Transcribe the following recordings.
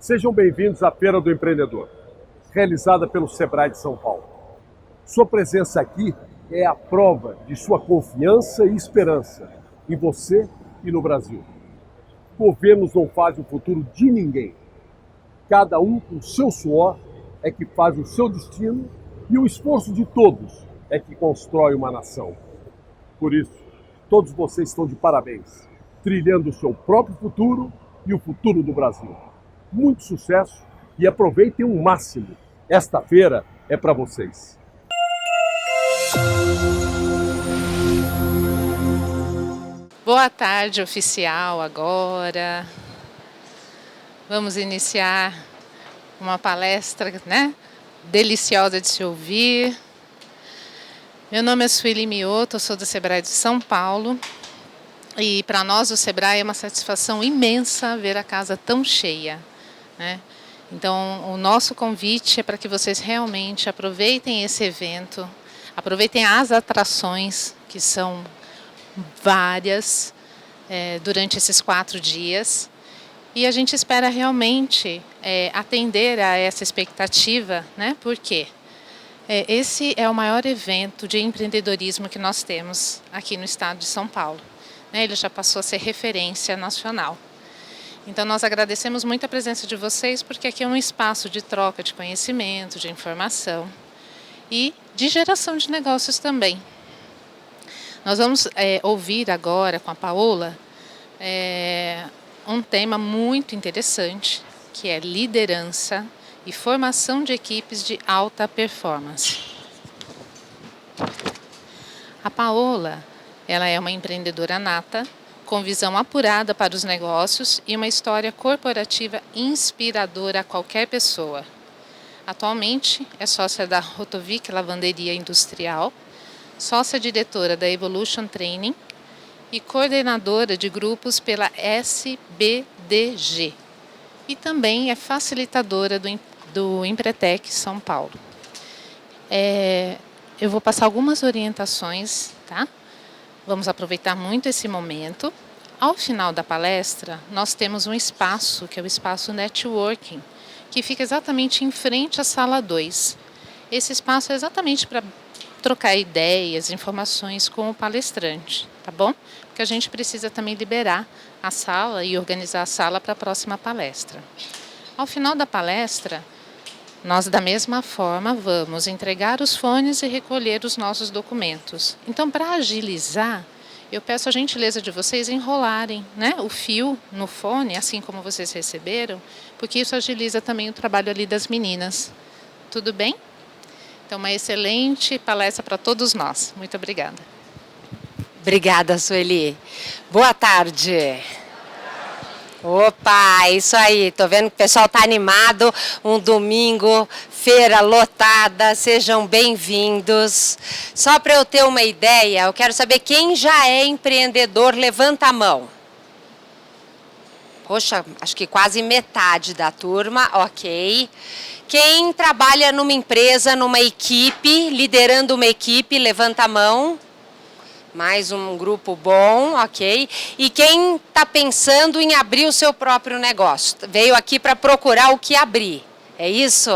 Sejam bem-vindos à Feira do Empreendedor, realizada pelo Sebrae de São Paulo. Sua presença aqui é a prova de sua confiança e esperança em você e no Brasil. Governos não fazem o futuro de ninguém. Cada um com o seu suor é que faz o seu destino e o esforço de todos é que constrói uma nação. Por isso, todos vocês estão de parabéns, trilhando o seu próprio futuro e o futuro do Brasil. Muito sucesso e aproveitem o máximo. Esta feira é para vocês. Boa tarde, oficial, agora. Vamos iniciar uma palestra, né? Deliciosa de se ouvir. Meu nome é Sueli Mioto, eu sou do Sebrae de São Paulo. E para nós, o Sebrae, é uma satisfação imensa ver a casa tão cheia, né? Então, o nosso convite é para que vocês realmente aproveitem esse evento, aproveitem as atrações, que são várias, durante esses 4 dias. E a gente espera realmente atender a essa expectativa, né? Porque esse é o maior evento de empreendedorismo que nós temos aqui no estado de São Paulo. Ele já passou a ser referência nacional. Então, nós agradecemos muito a presença de vocês, porque aqui é um espaço de troca de conhecimento, de informação e de geração de negócios também. Nós vamos ouvir agora com a Paola um tema muito interessante, que é liderança e formação de equipes de alta performance. A Paola, ela é uma empreendedora nata, com visão apurada para os negócios e uma história corporativa inspiradora a qualquer pessoa. Atualmente é sócia da Rotovic Lavanderia Industrial, sócia diretora da Evolution Training e coordenadora de grupos pela SBDG. E também é facilitadora do Empretec São Paulo. Eu vou passar algumas orientações, tá? Vamos aproveitar muito esse momento. Ao final da palestra, nós temos um espaço, que é o espaço Networking, que fica exatamente em frente à sala 2. Esse espaço é exatamente para trocar ideias, informações com o palestrante, tá bom? Porque a gente precisa também liberar a sala e organizar a sala para a próxima palestra. Ao final da palestra, nós da mesma forma vamos entregar os fones e recolher os nossos documentos. Então, para agilizar, eu peço a gentileza de vocês enrolarem, né, o fio no fone, assim como vocês receberam, porque isso agiliza também o trabalho ali das meninas. Tudo bem? Então, uma excelente palestra para todos nós. Muito obrigada. Obrigada, Sueli. Boa tarde. Opa, isso aí, tô vendo que o pessoal tá animado, um domingo, feira lotada, sejam bem-vindos. Só para eu ter uma ideia, eu quero saber quem já é empreendedor, levanta a mão. Poxa, acho que quase metade da turma, ok. Quem trabalha numa empresa, numa equipe, liderando uma equipe, levanta a mão. Mais um grupo bom, ok. E quem está pensando em abrir o seu próprio negócio? Veio aqui para procurar o que abrir, é isso?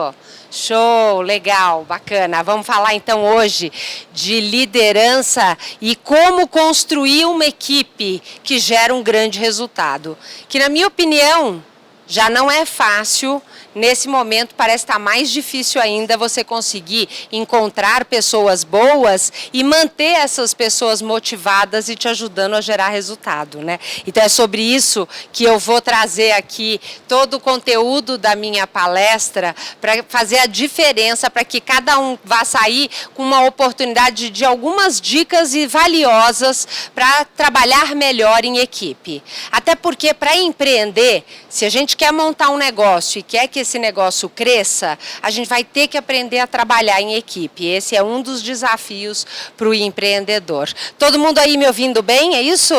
Show, legal, bacana. Vamos falar então hoje de liderança e como construir uma equipe que gera um grande resultado. Que na minha opinião já não é fácil. Nesse momento parece estar mais difícil ainda você conseguir encontrar pessoas boas e manter essas pessoas motivadas e te ajudando a gerar resultado, né? Então é sobre isso que eu vou trazer aqui todo o conteúdo da minha palestra para fazer a diferença, para que cada um vá sair com uma oportunidade de algumas dicas e valiosas para trabalhar melhor em equipe. Até porque para empreender, se a gente quer montar um negócio e quer que esse negócio cresça, a gente vai ter que aprender a trabalhar em equipe. Esse é um dos desafios para o empreendedor. Todo mundo aí me ouvindo bem, é isso?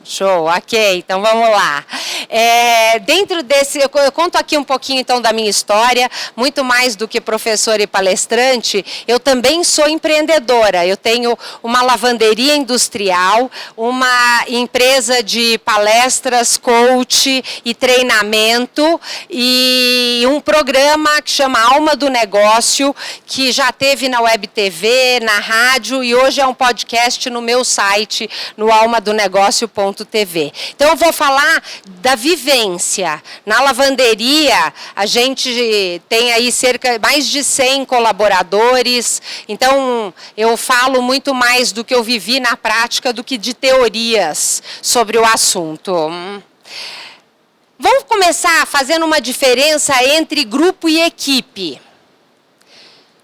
Show, ok, então vamos lá. Dentro desse, eu conto aqui um pouquinho então da minha história, muito mais do que professora e palestrante, eu também sou empreendedora, eu tenho uma lavanderia industrial, uma empresa de palestras, coach e treinamento e um programa que chama Alma do Negócio, que já teve na Web TV, na rádio e hoje é um podcast no meu site, no almadonegócio.tv. Então eu vou falar da vivência. Na lavanderia, a gente tem aí mais de 100 colaboradores, então eu falo muito mais do que eu vivi na prática do que de teorias sobre o assunto. Vamos começar fazendo uma diferença entre grupo e equipe.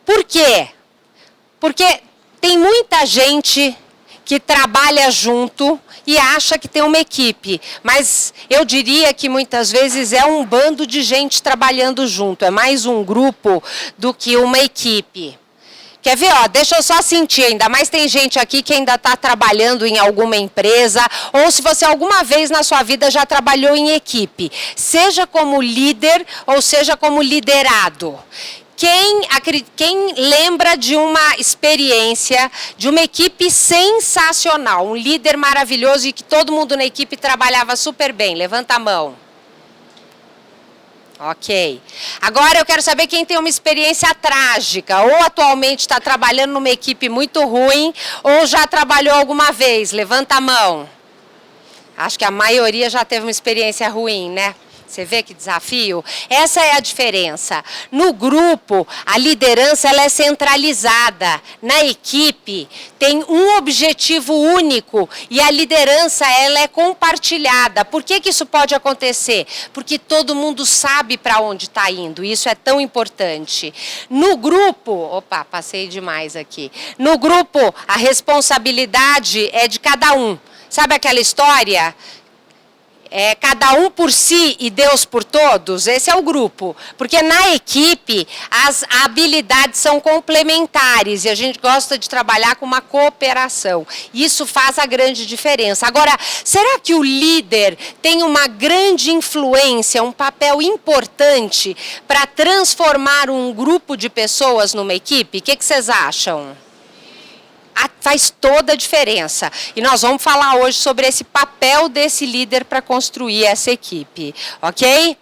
Por quê? Porque tem muita gente que trabalha junto e acha que tem uma equipe, mas eu diria que muitas vezes é um bando de gente trabalhando junto, é mais um grupo do que uma equipe. Quer ver? Ó, deixa eu só sentir, ainda mais tem gente aqui que ainda está trabalhando em alguma empresa, ou se você alguma vez na sua vida já trabalhou em equipe, seja como líder ou seja como liderado. Quem lembra de uma experiência, de uma equipe sensacional, um líder maravilhoso e que todo mundo na equipe trabalhava super bem? Levanta a mão. Ok. Agora eu quero saber quem tem uma experiência trágica, ou atualmente está trabalhando numa equipe muito ruim, ou já trabalhou alguma vez. Levanta a mão. Acho que a maioria já teve uma experiência ruim, né? Você vê que desafio? Essa é a diferença. No grupo, a liderança ela é centralizada. Na equipe, tem um objetivo único e a liderança ela é compartilhada. Por que isso pode acontecer? Porque todo mundo sabe para onde está indo. Isso é tão importante. No grupo, opa, passei demais aqui. No grupo, a responsabilidade é de cada um. Sabe aquela história? Cada um por si e Deus por todos, esse é o grupo. Porque na equipe, as habilidades são complementares e a gente gosta de trabalhar com uma cooperação. Isso faz a grande diferença. Agora, será que o líder tem uma grande influência, um papel importante para transformar um grupo de pessoas numa equipe? O que vocês acham? Faz toda a diferença. E nós vamos falar hoje sobre esse papel desse líder para construir essa equipe, ok?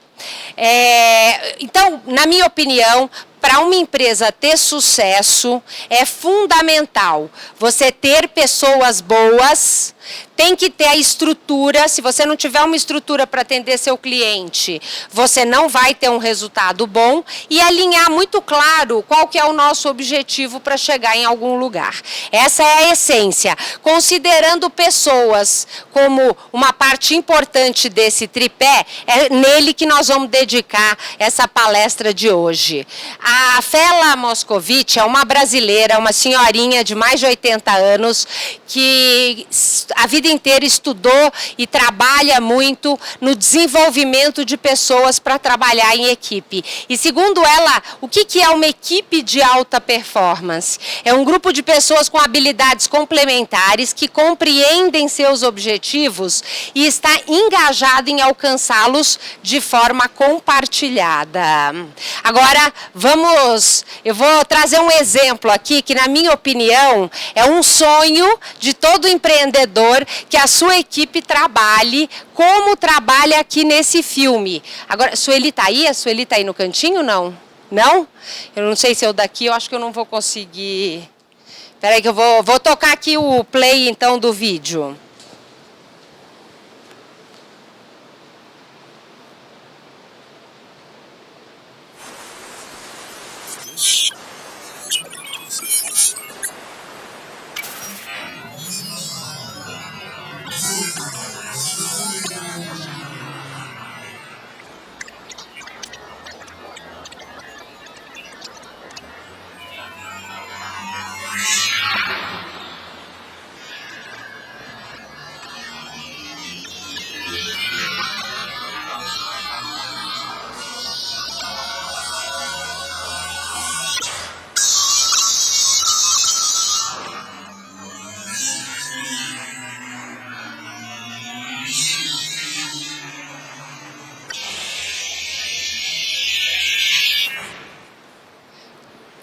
Então, na minha opinião, para uma empresa ter sucesso, é fundamental você ter pessoas boas, tem que ter a estrutura. Se você não tiver uma estrutura para atender seu cliente, você não vai ter um resultado bom e alinhar muito claro qual que é o nosso objetivo para chegar em algum lugar. Essa é a essência. Considerando pessoas como uma parte importante desse tripé, é nele que nós vamos dedicar essa palestra de hoje. A Fela Moscovici é uma brasileira, uma senhorinha de mais de 80 anos, que a vida inteira estudou e trabalha muito no desenvolvimento de pessoas para trabalhar em equipe. E segundo ela, o que é uma equipe de alta performance? É um grupo de pessoas com habilidades complementares que compreendem seus objetivos e está engajado em alcançá-los de forma compartilhada. Agora, eu vou trazer um exemplo aqui que, na minha opinião, é um sonho de todo empreendedor que a sua equipe trabalhe como trabalha aqui nesse filme. Agora, Sueli está aí? A Sueli está aí no cantinho, não? Não? Eu não sei se eu daqui, eu acho que eu não vou conseguir. Espera aí que eu vou tocar aqui o play, então, do vídeo.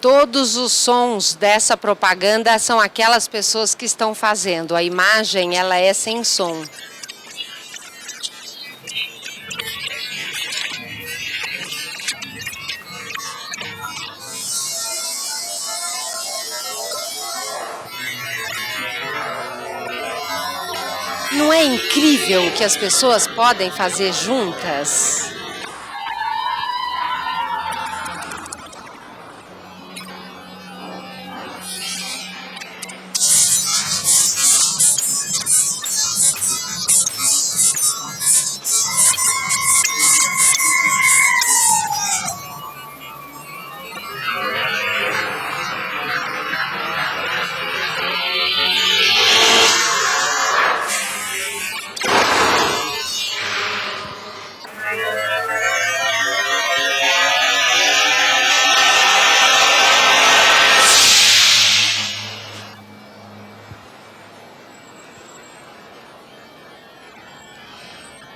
todos os sons dessa propaganda são aquelas pessoas que estão fazendo. A imagem, ela é sem som. Não é incrível o que as pessoas podem fazer juntas?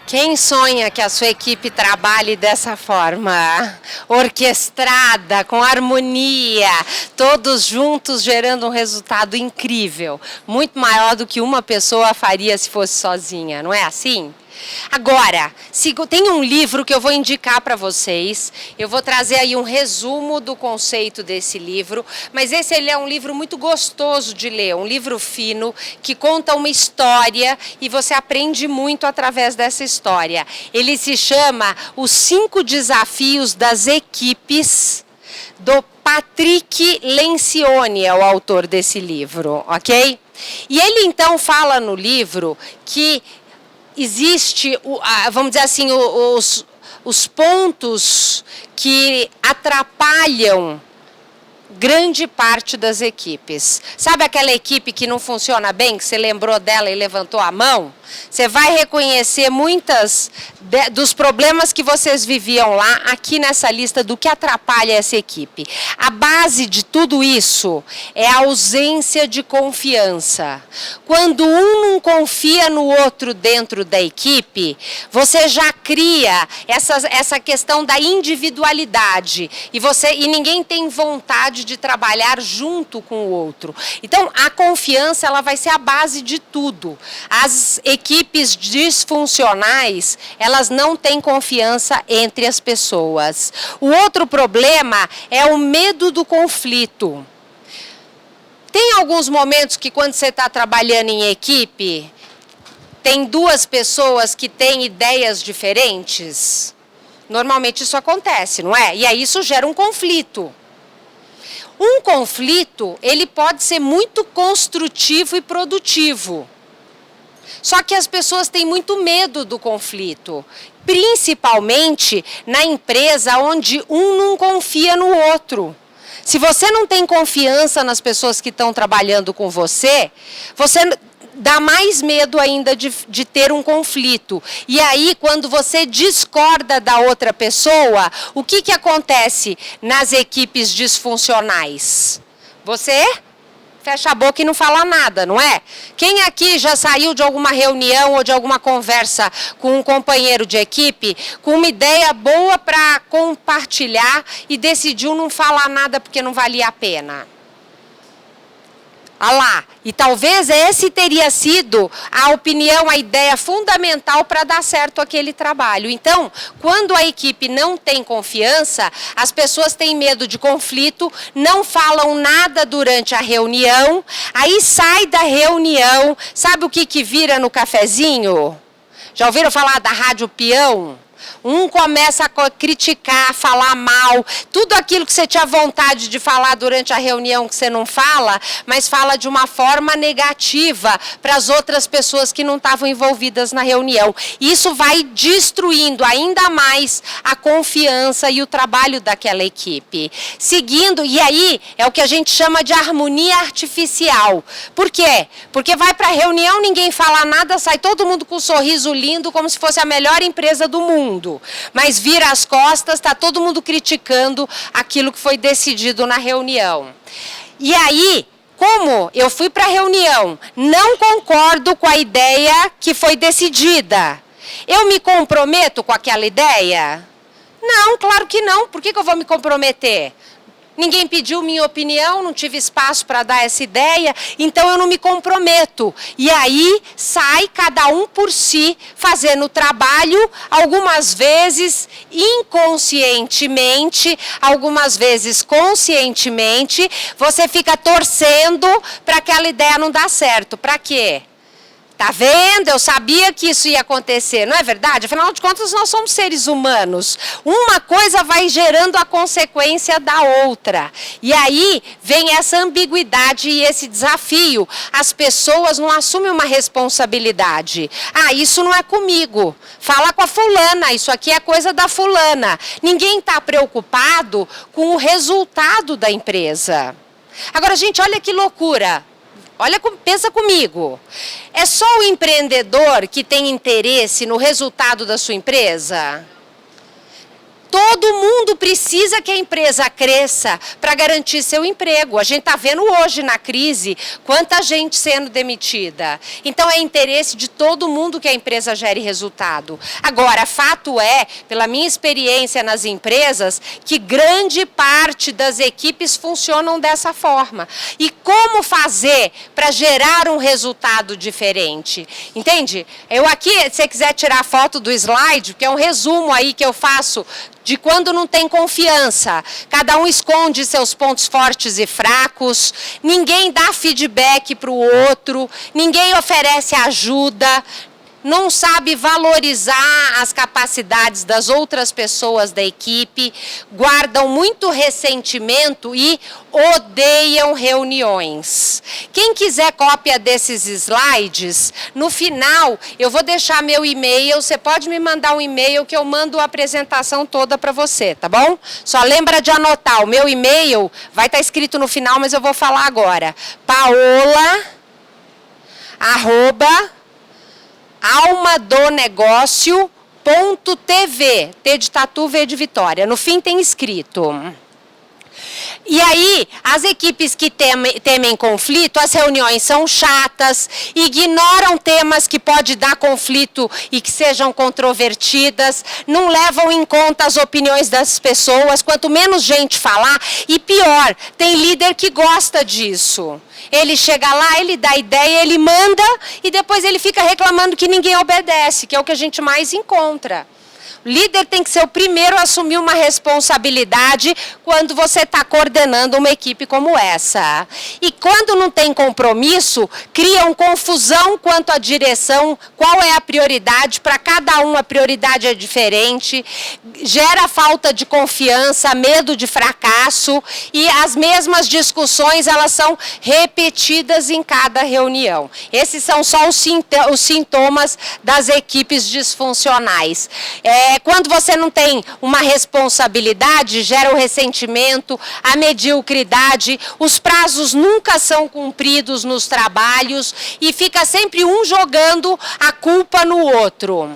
Quem sonha que a sua equipe trabalhe dessa forma? Orquestrada, com harmonia, todos juntos gerando um resultado incrível. Muito maior do que uma pessoa faria se fosse sozinha, não é assim? Agora, tem um livro que eu vou indicar para vocês. Eu vou trazer aí um resumo do conceito desse livro, mas ele é um livro muito gostoso de ler, um livro fino que conta uma história e você aprende muito através dessa história. Ele se chama Os 5 Desafios das Equipes, do Patrick Lencioni, é o autor desse livro, ok? E ele então fala no livro que existe, vamos dizer assim, os pontos que atrapalham grande parte das equipes. Sabe aquela equipe que não funciona bem, que você lembrou dela e levantou a mão? Você vai reconhecer muitas dos problemas que vocês viviam lá aqui nessa lista do que atrapalha essa equipe. A base de tudo isso é a ausência de confiança. Quando um não confia no outro dentro da equipe, você já cria essa questão da individualidade e ninguém tem vontade de trabalhar junto com o outro. Então, a confiança ela vai ser a base de tudo. As equipes disfuncionais, elas não têm confiança entre as pessoas. O outro problema é o medo do conflito. Tem alguns momentos que quando você está trabalhando em equipe, tem duas pessoas que têm ideias diferentes? Normalmente isso acontece, não é? E aí isso gera um conflito. Um conflito, ele pode ser muito construtivo e produtivo. Só que as pessoas têm muito medo do conflito, principalmente na empresa onde um não confia no outro. Se você não tem confiança nas pessoas que estão trabalhando com você, você dá mais medo ainda de ter um conflito. E aí, quando você discorda da outra pessoa, o que acontece nas equipes disfuncionais? Você fecha a boca e não fala nada, não é? Quem aqui já saiu de alguma reunião ou de alguma conversa com um companheiro de equipe com uma ideia boa para compartilhar e decidiu não falar nada porque não valia a pena? Ah lá, e talvez esse teria sido a opinião, a ideia fundamental para dar certo aquele trabalho. Então, quando a equipe não tem confiança, as pessoas têm medo de conflito, não falam nada durante a reunião, aí sai da reunião, sabe o que vira no cafezinho? Já ouviram falar da rádio peão? Um começa a criticar, falar mal, tudo aquilo que você tinha vontade de falar durante a reunião que você não fala, mas fala de uma forma negativa para as outras pessoas que não estavam envolvidas na reunião. Isso vai destruindo ainda mais a confiança e o trabalho daquela equipe. Seguindo, e aí é o que a gente chama de harmonia artificial. Por quê? Porque vai para a reunião, ninguém fala nada, sai todo mundo com um sorriso lindo, como se fosse a melhor empresa do mundo. Mas vira as costas, está todo mundo criticando aquilo que foi decidido na reunião. E aí, como eu fui para a reunião, não concordo com a ideia que foi decidida, eu me comprometo com aquela ideia? Não, claro que não. Por que eu vou me comprometer? Ninguém pediu minha opinião, não tive espaço para dar essa ideia, então eu não me comprometo. E aí sai cada um por si, fazendo o trabalho, algumas vezes inconscientemente, algumas vezes conscientemente, você fica torcendo para aquela ideia não dar certo. Para quê? Tá vendo? Eu sabia que isso ia acontecer, não é verdade? Afinal de contas, nós somos seres humanos. Uma coisa vai gerando a consequência da outra. E aí vem essa ambiguidade e esse desafio. As pessoas não assumem uma responsabilidade. Ah, isso não é comigo. Fala com a fulana, isso aqui é coisa da fulana. Ninguém está preocupado com o resultado da empresa. Agora, gente, olha que loucura. Olha, pensa comigo. É só o empreendedor que tem interesse no resultado da sua empresa? Todo mundo precisa que a empresa cresça para garantir seu emprego. A gente está vendo hoje na crise quanta gente sendo demitida. Então é interesse de todo mundo que a empresa gere resultado. Agora, fato é, pela minha experiência nas empresas, que grande parte das equipes funcionam dessa forma. E como fazer para gerar um resultado diferente? Entende? Eu aqui, se você quiser tirar a foto do slide, que é um resumo aí que eu faço de quando não tem confiança. Cada um esconde seus pontos fortes e fracos, ninguém dá feedback para o outro, ninguém oferece ajuda, não sabe valorizar as capacidades das outras pessoas da equipe, guardam muito ressentimento e odeiam reuniões. Quem quiser cópia desses slides, no final eu vou deixar meu e-mail, você pode me mandar um e-mail que eu mando a apresentação toda para você, tá bom? Só lembra de anotar, o meu e-mail vai estar escrito no final, mas eu vou falar agora. paola@almadonegócio.tv, T de tatu, V de Vitória. No fim tem escrito. E aí, as equipes que temem conflito, as reuniões são chatas, ignoram temas que podem dar conflito e que sejam controvertidas, não levam em conta as opiniões das pessoas, quanto menos gente falar, e pior, tem líder que gosta disso. Ele chega lá, ele dá ideia, ele manda e depois ele fica reclamando que ninguém obedece, que é o que a gente mais encontra. O líder tem que ser o primeiro a assumir uma responsabilidade quando você está coordenando uma equipe como essa. E quando não tem compromisso, criam confusão quanto à direção, qual é a prioridade, para cada um a prioridade é diferente, gera falta de confiança, medo de fracasso e as mesmas discussões elas são repetidas em cada reunião. Esses são só os sintomas das equipes disfuncionais. Quando você não tem uma responsabilidade, gera o ressentimento, a mediocridade, os prazos nunca são cumpridos nos trabalhos e fica sempre um jogando a culpa no outro.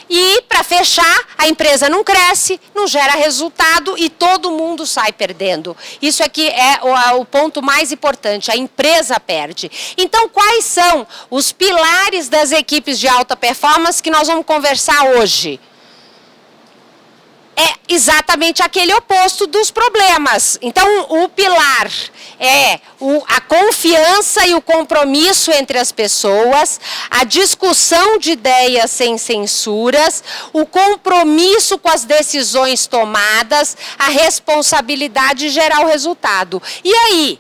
E, para fechar, a empresa não cresce, não gera resultado e todo mundo sai perdendo. Isso aqui é o ponto mais importante, a empresa perde. Então, quais são os pilares das equipes de alta performance que nós vamos conversar hoje? É exatamente aquele oposto dos problemas. Então, o pilar é a confiança e o compromisso entre as pessoas, a discussão de ideias sem censuras, o compromisso com as decisões tomadas, a responsabilidade de gerar o resultado. E aí?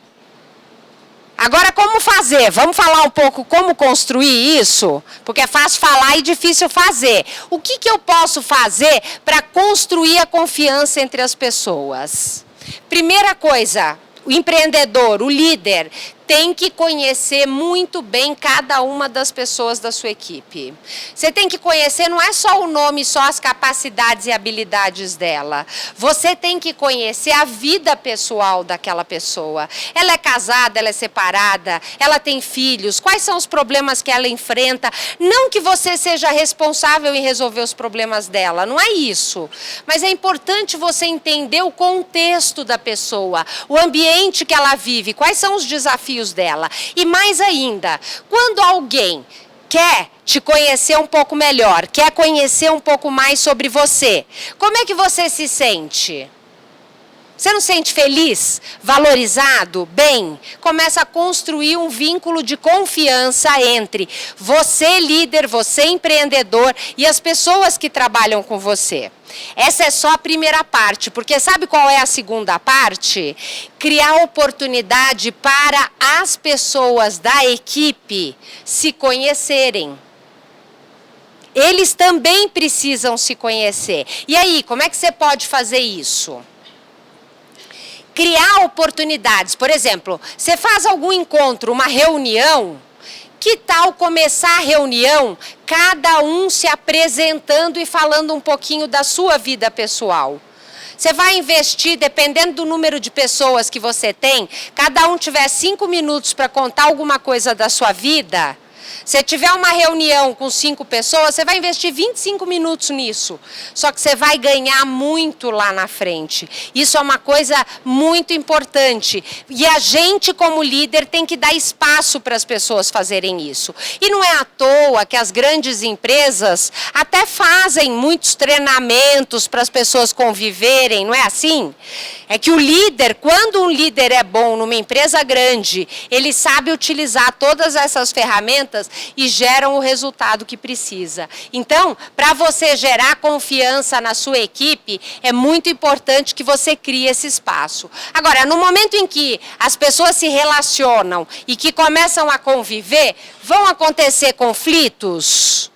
Agora, como fazer? Vamos falar um pouco como construir isso? Porque é fácil falar e difícil fazer. O que eu posso fazer para construir a confiança entre as pessoas? Primeira coisa, o empreendedor, o líder, tem que conhecer muito bem cada uma das pessoas da sua equipe. Você tem que conhecer, não é só o nome, só as capacidades e habilidades dela. Você tem que conhecer a vida pessoal daquela pessoa. Ela é casada, ela é separada, ela tem filhos, quais são os problemas que ela enfrenta. Não que você seja responsável em resolver os problemas dela, não é isso. Mas é importante você entender o contexto da pessoa, o ambiente que ela vive, quais são os desafios dela. E mais ainda, quando alguém quer te conhecer um pouco melhor, quer conhecer um pouco mais sobre você, como é que você se sente? Você não se sente feliz, valorizado, bem? Começa a construir um vínculo de confiança entre você, líder, você, empreendedor, e as pessoas que trabalham com você. Essa é só a primeira parte, porque sabe qual é a segunda parte? Criar oportunidade para as pessoas da equipe se conhecerem. Eles também precisam se conhecer. E aí, como é que você pode fazer isso? Criar oportunidades. Por exemplo, você faz algum encontro, uma reunião, que tal começar a reunião, cada um se apresentando e falando um pouquinho da sua vida pessoal? Você vai investir, dependendo do número de pessoas que você tem, cada um tiver 5 minutos para contar alguma coisa da sua vida. Se tiver uma reunião com 5 pessoas, você vai investir 25 minutos nisso. Só que você vai ganhar muito lá na frente. Isso é uma coisa muito importante. E a gente, como líder, tem que dar espaço para as pessoas fazerem isso. E não é à toa que as grandes empresas até fazem muitos treinamentos para as pessoas conviverem, não é assim? É que o líder, quando um líder é bom numa empresa grande, ele sabe utilizar todas essas ferramentas e geram o resultado que precisa. Então, para você gerar confiança na sua equipe, é muito importante que você crie esse espaço. Agora, no momento em que as pessoas se relacionam e que começam a conviver, vão acontecer conflitos?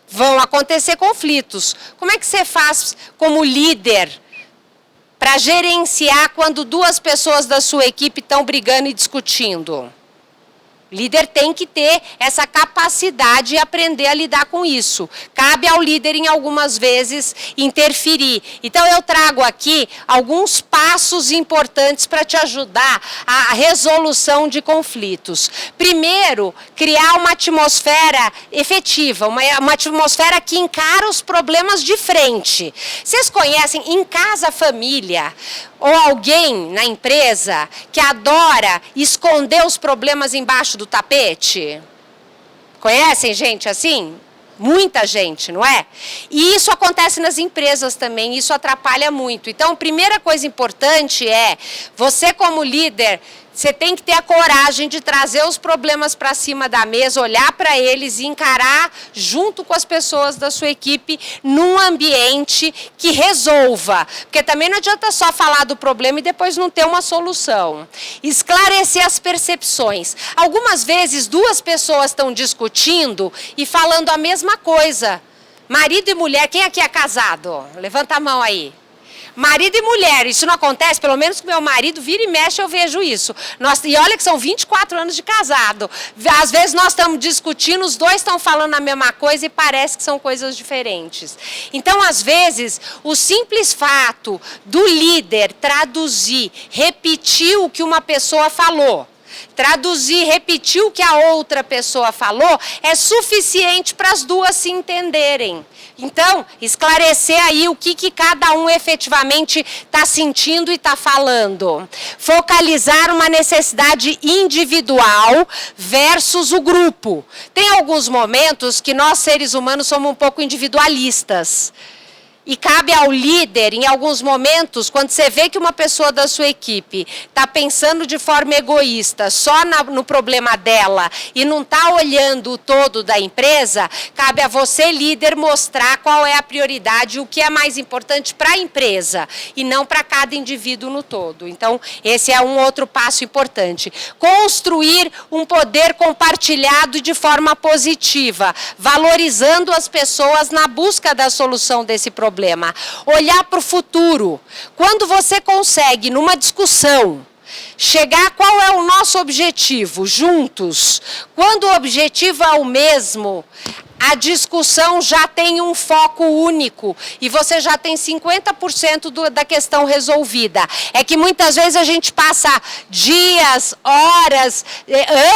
Vão acontecer conflitos. Como é que você faz como líder para gerenciar quando 2 pessoas da sua equipe estão brigando e discutindo? O líder tem que ter essa capacidade e aprender a lidar com isso. Cabe ao líder, em algumas vezes, interferir. Então, eu trago aqui alguns passos importantes para te ajudar à resolução de conflitos. Primeiro, criar uma atmosfera efetiva, uma atmosfera que encara os problemas de frente. Vocês conhecem, em casa, família, ou alguém na empresa que adora esconder os problemas embaixo do tapete? Conhecem gente assim? Muita gente, não é? E isso acontece nas empresas também, isso atrapalha muito. Então, a primeira coisa importante é, você como líder, você tem que ter a coragem de trazer os problemas para cima da mesa, olhar para eles e encarar junto com as pessoas da sua equipe num ambiente que resolva. Porque também não adianta só falar do problema e depois não ter uma solução. Esclarecer as percepções. Algumas vezes 2 pessoas estão discutindo e falando a mesma coisa. Marido e mulher, quem aqui é casado? Levanta a mão aí. Marido e mulher, isso não acontece, pelo menos com meu marido, vira e mexe, eu vejo isso. E olha que são 24 anos de casado. Às vezes nós estamos discutindo, os 2 estão falando a mesma coisa e parece que são coisas diferentes. Então, às vezes, o simples fato do líder traduzir, repetir o que uma pessoa falou, traduzir, repetir o que a outra pessoa falou, é suficiente para as 2 se entenderem. Então, esclarecer aí o que cada um efetivamente está sentindo e está falando. Focalizar uma necessidade individual versus o grupo. Tem alguns momentos que nós, seres humanos, somos um pouco individualistas. E cabe ao líder, em alguns momentos, quando você vê que uma pessoa da sua equipe está pensando de forma egoísta, só no problema dela, e não está olhando o todo da empresa, cabe a você, líder, mostrar qual é a prioridade, o que é mais importante para a empresa, e não para cada indivíduo no todo. Então, esse é um outro passo importante. Construir um poder compartilhado de forma positiva, valorizando as pessoas na busca da solução desse problema. Olhar para o futuro. Quando você consegue, numa discussão, chegar qual é o nosso objetivo juntos, quando o objetivo é o mesmo, a discussão já tem um foco único e você já tem 50% da questão resolvida. É que muitas vezes a gente passa dias, horas,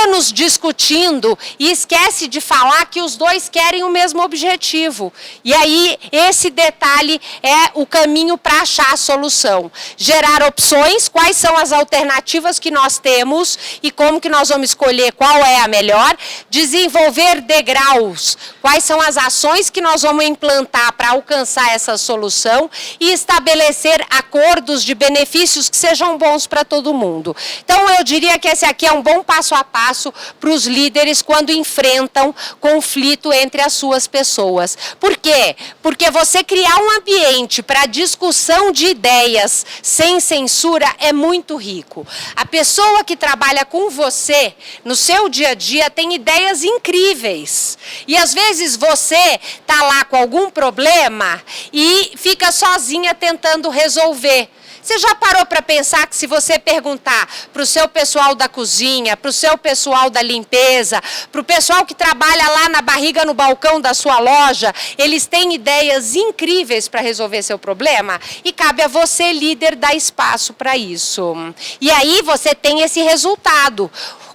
anos discutindo e esquece de falar que os 2 querem o mesmo objetivo. E aí esse detalhe é o caminho para achar a solução. Gerar opções, quais são as alternativas alternativas que nós temos e como que nós vamos escolher qual é a melhor, desenvolver degraus, quais são as ações que nós vamos implantar para alcançar essa solução e estabelecer acordos de benefícios que sejam bons para todo mundo. Então eu diria que esse aqui é um bom passo a passo para os líderes quando enfrentam conflito entre as suas pessoas. Por quê? Porque você criar um ambiente para discussão de ideias sem censura é muito rico. A pessoa que trabalha com você no seu dia a dia tem ideias incríveis. E às vezes você está lá com algum problema e fica sozinha tentando resolver. Você já parou para pensar que se você perguntar para o seu pessoal da cozinha, para o seu pessoal da limpeza, para o pessoal que trabalha lá na barriga no balcão da sua loja, eles têm ideias incríveis para resolver seu problema? E cabe a você, líder, dar espaço para isso. E aí você tem esse resultado.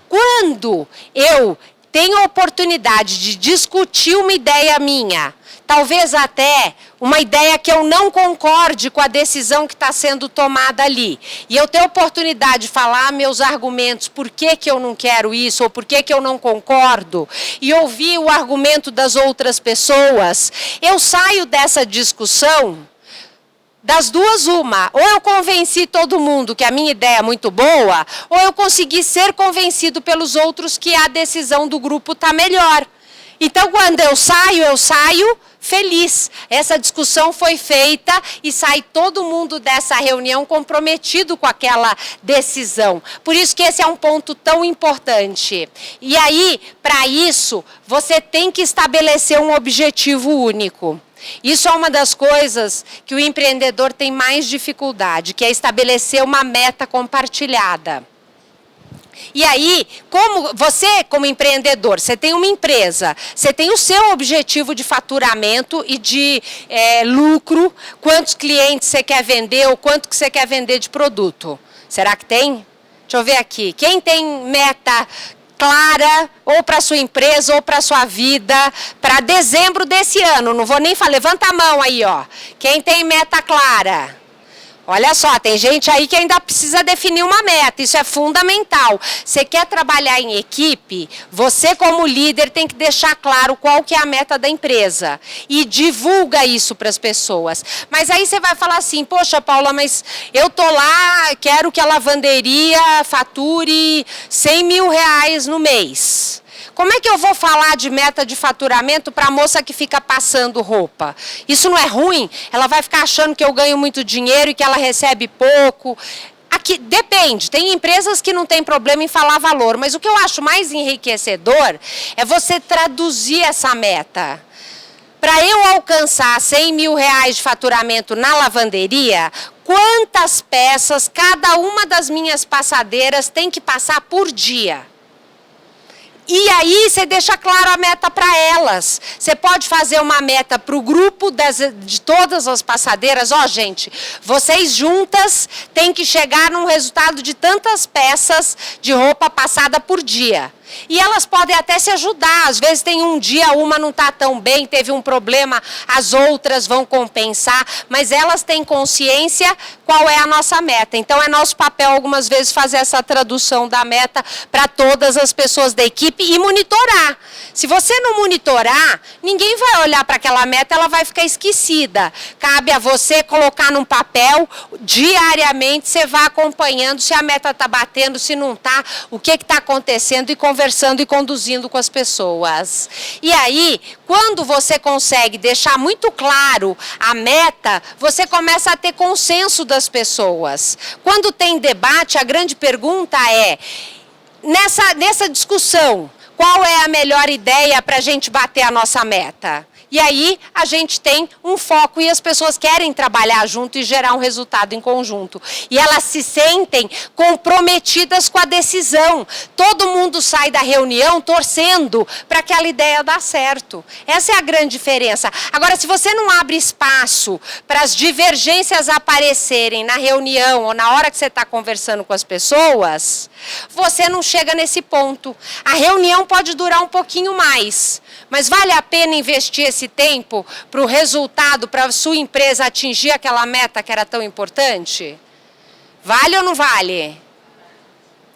Quando eu tenho a oportunidade de discutir uma ideia minha, talvez até uma ideia que eu não concorde com a decisão que está sendo tomada ali, e eu tenho a oportunidade de falar meus argumentos, por que eu não quero isso, ou por que eu não concordo, e ouvir o argumento das outras pessoas, eu saio dessa discussão das duas uma, ou eu convenci todo mundo que a minha ideia é muito boa, ou eu consegui ser convencido pelos outros que a decisão do grupo está melhor. Então, quando eu saio feliz. Essa discussão foi feita e sai todo mundo dessa reunião comprometido com aquela decisão. Por isso que esse é um ponto tão importante. E aí, para isso, você tem que estabelecer um objetivo único. Isso é uma das coisas que o empreendedor tem mais dificuldade, que é estabelecer uma meta compartilhada. E aí, como empreendedor, você tem uma empresa, você tem o seu objetivo de faturamento e de lucro, quantos clientes você quer vender ou quanto que você quer vender de produto. Será que tem? Deixa eu ver aqui. Quem tem meta clara, ou para sua empresa, ou para sua vida, para dezembro desse ano? Não vou nem falar, levanta a mão aí, ó. Quem tem meta clara? Olha só, tem gente aí que ainda precisa definir uma meta, isso é fundamental. Você quer trabalhar em equipe, você como líder tem que deixar claro qual que é a meta da empresa e divulga isso para as pessoas. Mas aí você vai falar assim, poxa Paula, mas eu tô lá, quero que a lavanderia fature 100 mil reais no mês. Como é que eu vou falar de meta de faturamento para a moça que fica passando roupa? Isso não é ruim? Ela vai ficar achando que eu ganho muito dinheiro e que ela recebe pouco. Aqui, depende, tem empresas que não tem problema em falar valor, mas o que eu acho mais enriquecedor é você traduzir essa meta. Para eu alcançar 100 mil reais de faturamento na lavanderia, quantas peças cada uma das minhas passadeiras tem que passar por dia? E aí você deixa claro a meta para elas. Você pode fazer uma meta para o grupo de todas as passadeiras. Ó, gente, vocês juntas têm que chegar num resultado de tantas peças de roupa passada por dia. E elas podem até se ajudar, às vezes tem um dia, uma não está tão bem, teve um problema, as outras vão compensar, mas elas têm consciência qual é a nossa meta. Então é nosso papel algumas vezes fazer essa tradução da meta para todas as pessoas da equipe e monitorar. Se você não monitorar, ninguém vai olhar para aquela meta, ela vai ficar esquecida. Cabe a você colocar num papel, diariamente você vai acompanhando se a meta está batendo, se não está, o que está acontecendo e conversando e conduzindo com as pessoas. E aí, quando você consegue deixar muito claro a meta, você começa a ter consenso das pessoas. Quando tem debate, a grande pergunta é, nessa discussão, qual é a melhor ideia para a gente bater a nossa meta? E aí a gente tem um foco e as pessoas querem trabalhar junto e gerar um resultado em conjunto. E elas se sentem comprometidas com a decisão. Todo mundo sai da reunião torcendo para aquela ideia dar certo. Essa é a grande diferença. Agora, se você não abre espaço para as divergências aparecerem na reunião ou na hora que você está conversando com as pessoas, você não chega nesse ponto. A reunião pode durar um pouquinho mais, mas vale a pena investir esse tempo para o resultado, para a sua empresa atingir aquela meta que era tão importante? Vale ou não vale?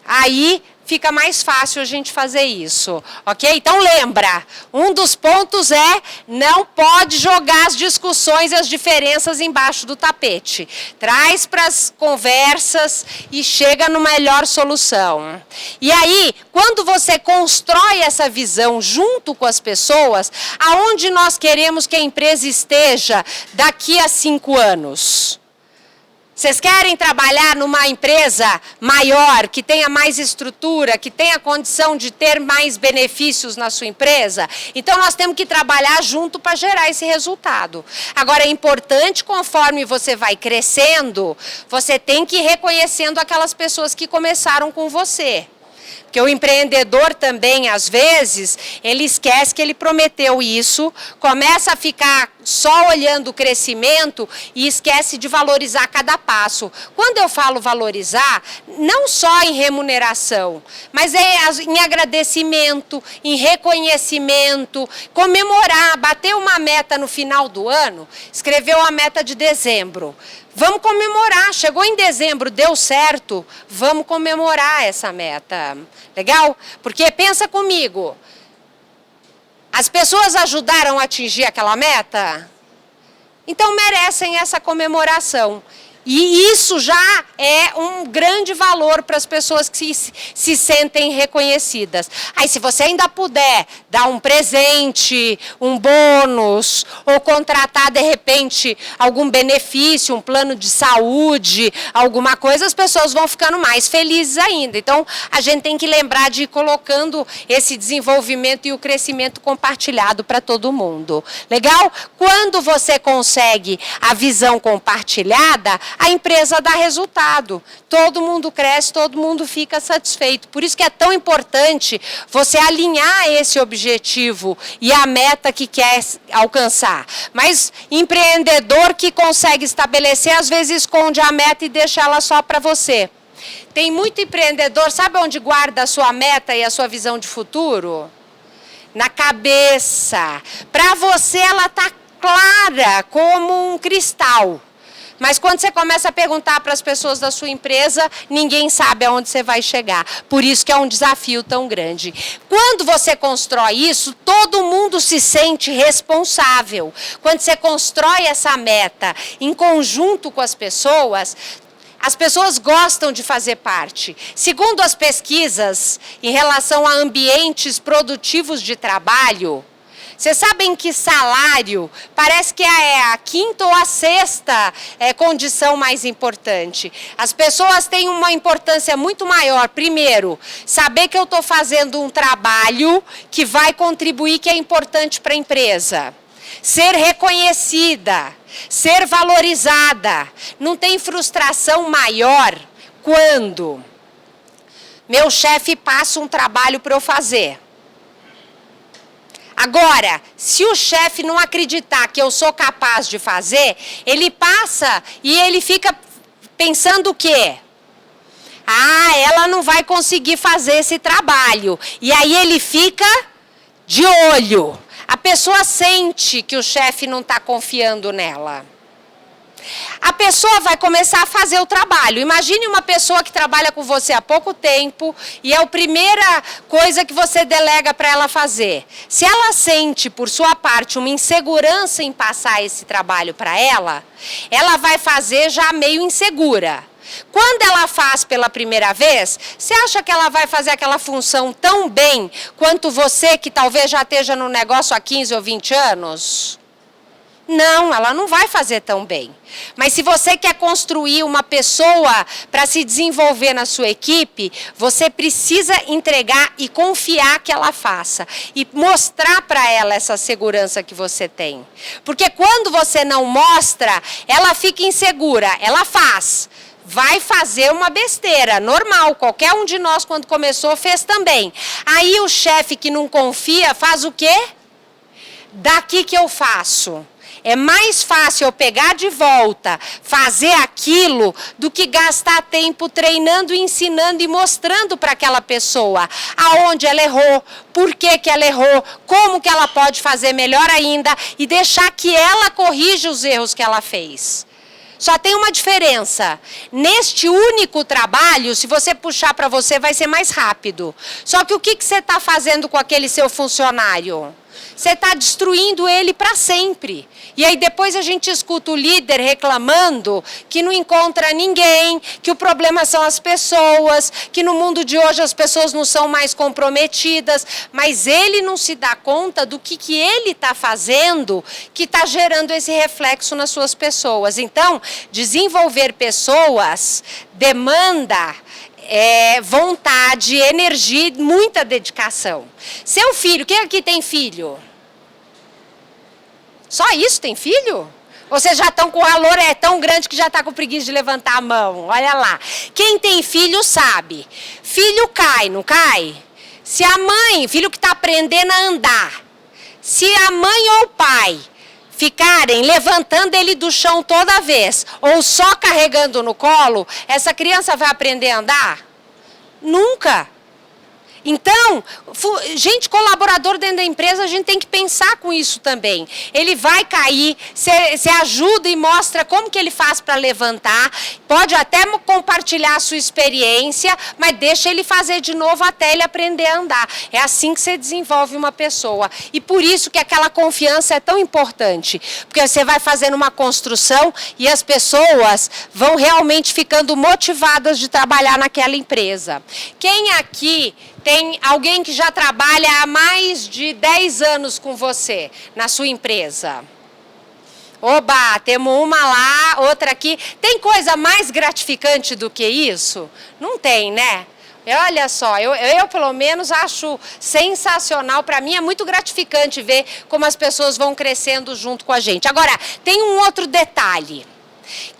Aí fica mais fácil a gente fazer isso, ok? Então lembra, um dos pontos é não pode jogar as discussões e as diferenças embaixo do tapete. Traz para as conversas e chega numa melhor solução. E aí, quando você constrói essa visão junto com as pessoas, aonde nós queremos que a empresa esteja daqui a 5 anos? Vocês querem trabalhar numa empresa maior, que tenha mais estrutura, que tenha condição de ter mais benefícios na sua empresa? Então nós temos que trabalhar junto para gerar esse resultado. Agora é importante, conforme você vai crescendo, você tem que ir reconhecendo aquelas pessoas que começaram com você. Porque o empreendedor também, às vezes, ele esquece que ele prometeu isso, começa a ficar só olhando o crescimento e esquece de valorizar cada passo. Quando eu falo valorizar, não só em remuneração, mas em agradecimento, em reconhecimento, comemorar, bater uma meta no final do ano, escreveu a meta de dezembro. Vamos comemorar, chegou em dezembro, deu certo, vamos comemorar essa meta. Legal? Porque pensa comigo, as pessoas ajudaram a atingir aquela meta? Então merecem essa comemoração. E isso já é um grande valor para as pessoas que se sentem reconhecidas. Aí se você ainda puder dar um presente, um bônus, ou contratar de repente algum benefício, um plano de saúde, alguma coisa, as pessoas vão ficando mais felizes ainda. Então a gente tem que lembrar de ir colocando esse desenvolvimento e o crescimento compartilhado para todo mundo. Legal? Quando você consegue a visão compartilhada, a empresa dá resultado. Todo mundo cresce, todo mundo fica satisfeito. Por isso que é tão importante você alinhar esse objetivo e a meta que quer alcançar. Mas empreendedor que consegue estabelecer, às vezes esconde a meta e deixa ela só para você. Tem muito empreendedor, sabe onde guarda a sua meta e a sua visão de futuro? Na cabeça. Para você ela está clara como um cristal. Mas quando você começa a perguntar para as pessoas da sua empresa, ninguém sabe aonde você vai chegar. Por isso que é um desafio tão grande. Quando você constrói isso, todo mundo se sente responsável. Quando você constrói essa meta em conjunto com as pessoas gostam de fazer parte. Segundo as pesquisas em relação a ambientes produtivos de trabalho, vocês sabem que salário parece que é a quinta ou a sexta condição mais importante. As pessoas têm uma importância muito maior. Primeiro, saber que eu estou fazendo um trabalho que vai contribuir, que é importante para a empresa. Ser reconhecida, ser valorizada. Não tem frustração maior quando meu chefe passa um trabalho para eu fazer. Agora, se o chefe não acreditar que eu sou capaz de fazer, ele passa e ele fica pensando o quê? Ah, ela não vai conseguir fazer esse trabalho. E aí ele fica de olho. A pessoa sente que o chefe não está confiando nela. A pessoa vai começar a fazer o trabalho. Imagine uma pessoa que trabalha com você há pouco tempo e é a primeira coisa que você delega para ela fazer. Se ela sente, por sua parte, uma insegurança em passar esse trabalho para ela vai fazer já meio insegura. Quando ela faz pela primeira vez, você acha que ela vai fazer aquela função tão bem quanto você que talvez já esteja no negócio há 15 ou 20 anos? Não, ela não vai fazer tão bem. Mas se você quer construir uma pessoa para se desenvolver na sua equipe, você precisa entregar e confiar que ela faça. E mostrar para ela essa segurança que você tem. Porque quando você não mostra, ela fica insegura, ela faz. Vai fazer uma besteira, normal, qualquer um de nós quando começou fez também. Aí o chefe que não confia faz o quê? Daqui que eu faço. É mais fácil eu pegar de volta, fazer aquilo, do que gastar tempo treinando, ensinando e mostrando para aquela pessoa aonde ela errou, por que ela errou, como que ela pode fazer melhor ainda e deixar que ela corrija os erros que ela fez. Só tem uma diferença. Neste único trabalho, se você puxar para você, vai ser mais rápido. Só que o que você está fazendo com aquele seu funcionário? Você está destruindo ele para sempre. E aí depois a gente escuta o líder reclamando que não encontra ninguém, que o problema são as pessoas, que no mundo de hoje as pessoas não são mais comprometidas, mas ele não se dá conta do que ele está fazendo que está gerando esse reflexo nas suas pessoas. Então, desenvolver pessoas demanda vontade, energia e muita dedicação. Seu filho, quem aqui tem filho? Só isso tem filho? Ou vocês já estão com o valor tão grande que já está com preguiça de levantar a mão? Olha lá. Quem tem filho sabe. Filho cai, não cai? Se a mãe, filho que está aprendendo a andar, se a mãe ou o pai ficarem levantando ele do chão toda vez, ou só carregando no colo, essa criança vai aprender a andar? Nunca. Então, gente, colaborador dentro da empresa, a gente tem que pensar com isso também. Ele vai cair, você ajuda e mostra como que ele faz para levantar, pode até compartilhar a sua experiência, mas deixa ele fazer de novo até ele aprender a andar. É assim que você desenvolve uma pessoa. E por isso que aquela confiança é tão importante, porque você vai fazendo uma construção e as pessoas vão realmente ficando motivadas de trabalhar naquela empresa. Quem aqui tem alguém que já trabalha há mais de 10 anos com você, na sua empresa? Oba, temos uma lá, outra aqui. Tem coisa mais gratificante do que isso? Não tem, né? Olha só, eu pelo menos acho sensacional. Para mim é muito gratificante ver como as pessoas vão crescendo junto com a gente. Agora, tem um outro detalhe.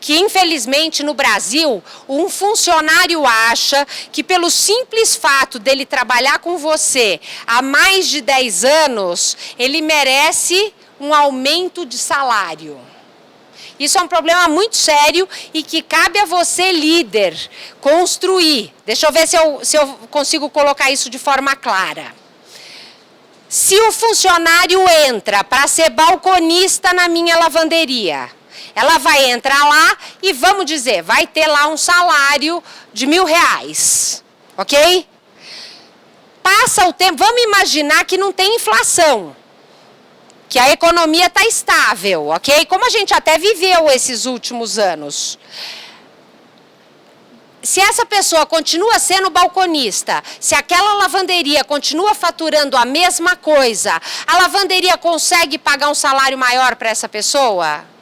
Que infelizmente no Brasil, um funcionário acha que pelo simples fato dele trabalhar com você há mais de 10 anos, ele merece um aumento de salário. Isso é um problema muito sério e que cabe a você, líder, construir. Deixa eu ver se eu consigo colocar isso de forma clara. Se o funcionário entra para ser balconista na minha lavanderia, ela vai entrar lá e, vamos dizer, vai ter lá um salário de R$1.000, ok? Passa o tempo, vamos imaginar que não tem inflação, que a economia está estável, ok? Como a gente até viveu esses últimos anos. Se essa pessoa continua sendo balconista, se aquela lavanderia continua faturando a mesma coisa, a lavanderia consegue pagar um salário maior para essa pessoa?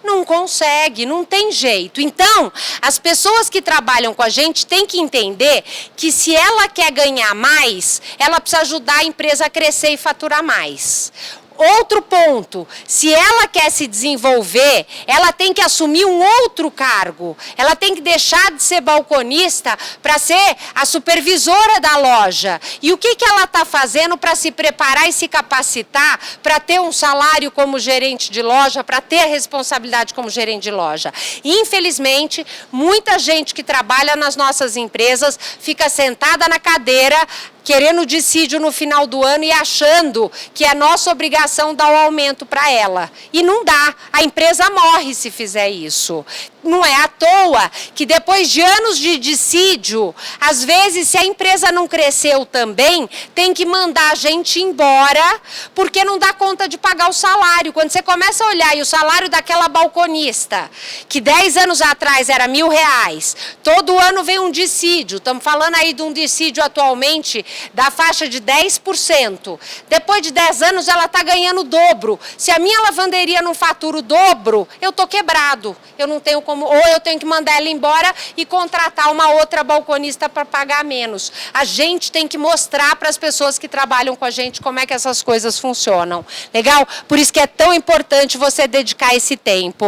Não consegue, não tem jeito. Então, as pessoas que trabalham com a gente têm que entender que se ela quer ganhar mais, ela precisa ajudar a empresa a crescer e faturar mais. Outro ponto, se ela quer se desenvolver, ela tem que assumir um outro cargo. Ela tem que deixar de ser balconista para ser a supervisora da loja. E o que ela está fazendo para se preparar e se capacitar para ter um salário como gerente de loja, para ter a responsabilidade como gerente de loja? Infelizmente, muita gente que trabalha nas nossas empresas fica sentada na cadeira, querendo dissídio no final do ano e achando que é nossa obrigação dar o aumento para ela. E não dá, a empresa morre se fizer isso. Não é à toa que depois de anos de dissídio, às vezes se a empresa não cresceu também, tem que mandar a gente embora, porque não dá conta de pagar o salário. Quando você começa a olhar e o salário daquela balconista, que 10 anos atrás era R$1.000, todo ano vem um dissídio, estamos falando aí de um dissídio atualmente da faixa de 10%. Depois de 10 anos ela está ganhando o dobro. Se a minha lavanderia não fatura o dobro, eu estou quebrado. Eu não tenho como, ou eu tenho que mandar ela embora e contratar uma outra balconista para pagar menos. A gente tem que mostrar para as pessoas que trabalham com a gente como é que essas coisas funcionam. Legal? Por isso que é tão importante você dedicar esse tempo.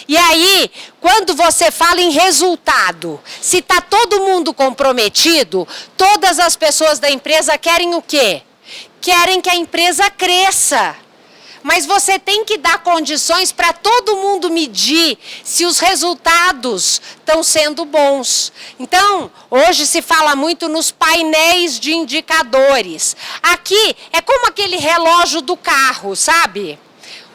E aí, quando você fala em resultado, se está todo mundo comprometido, todas as pessoas da empresa querem o quê? Querem que a empresa cresça. Mas você tem que dar condições para todo mundo medir se os resultados estão sendo bons. Então, hoje se fala muito nos painéis de indicadores. Aqui é como aquele relógio do carro, sabe?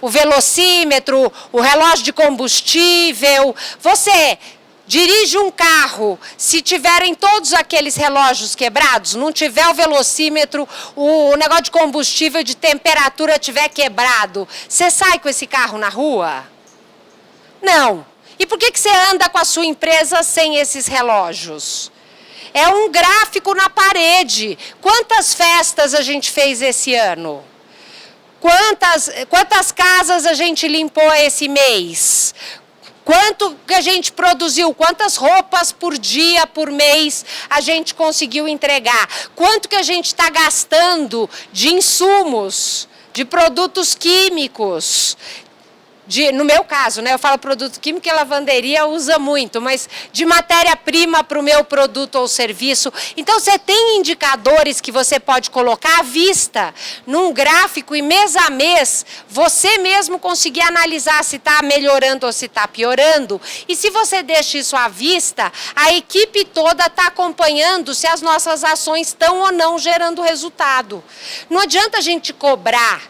o velocímetro, o relógio de combustível. Você dirige um carro, se tiverem todos aqueles relógios quebrados, não tiver o velocímetro, o negócio de combustível, de temperatura tiver quebrado, você sai com esse carro na rua? Não. E por que você anda com a sua empresa sem esses relógios? É um gráfico na parede. Quantas festas a gente fez esse ano? Quantas casas a gente limpou esse mês? Quanto que a gente produziu? Quantas roupas por dia, por mês a gente conseguiu entregar? Quanto que a gente está gastando de insumos, de produtos químicos? No meu caso, né, eu falo produto químico e lavanderia usa muito, mas de matéria-prima para o meu produto ou serviço. Então, você tem indicadores que você pode colocar à vista, num gráfico, e mês a mês, você mesmo conseguir analisar se está melhorando ou se está piorando. E se você deixa isso à vista, a equipe toda está acompanhando se as nossas ações estão ou não gerando resultado. Não adianta a gente cobrar,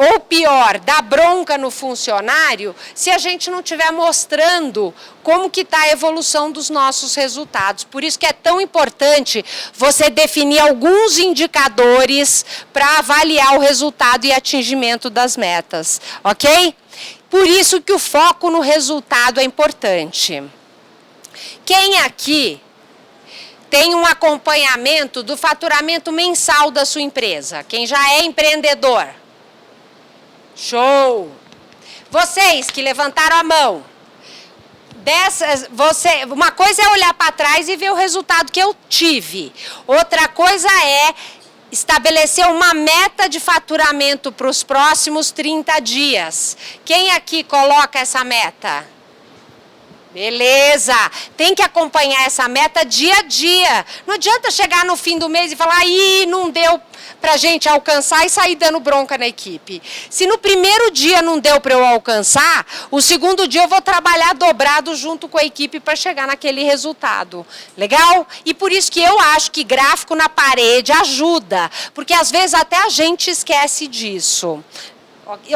ou pior, dar bronca no funcionário, se a gente não estiver mostrando como que está a evolução dos nossos resultados. Por isso que é tão importante você definir alguns indicadores para avaliar o resultado e atingimento das metas, ok? Por isso que o foco no resultado é importante. Quem aqui tem um acompanhamento do faturamento mensal da sua empresa? Quem já é empreendedor? Show! Vocês que levantaram a mão, uma coisa é olhar para trás e ver o resultado que eu tive. Outra coisa é estabelecer uma meta de faturamento para os próximos 30 dias. Quem aqui coloca essa meta? Beleza, tem que acompanhar essa meta dia a dia. Não adianta chegar no fim do mês e falar, ih, não deu pra gente alcançar e sair dando bronca na equipe. Se no primeiro dia não deu para eu alcançar, o segundo dia eu vou trabalhar dobrado junto com a equipe para chegar naquele resultado. Legal? E por isso que eu acho que gráfico na parede ajuda, porque às vezes até a gente esquece disso.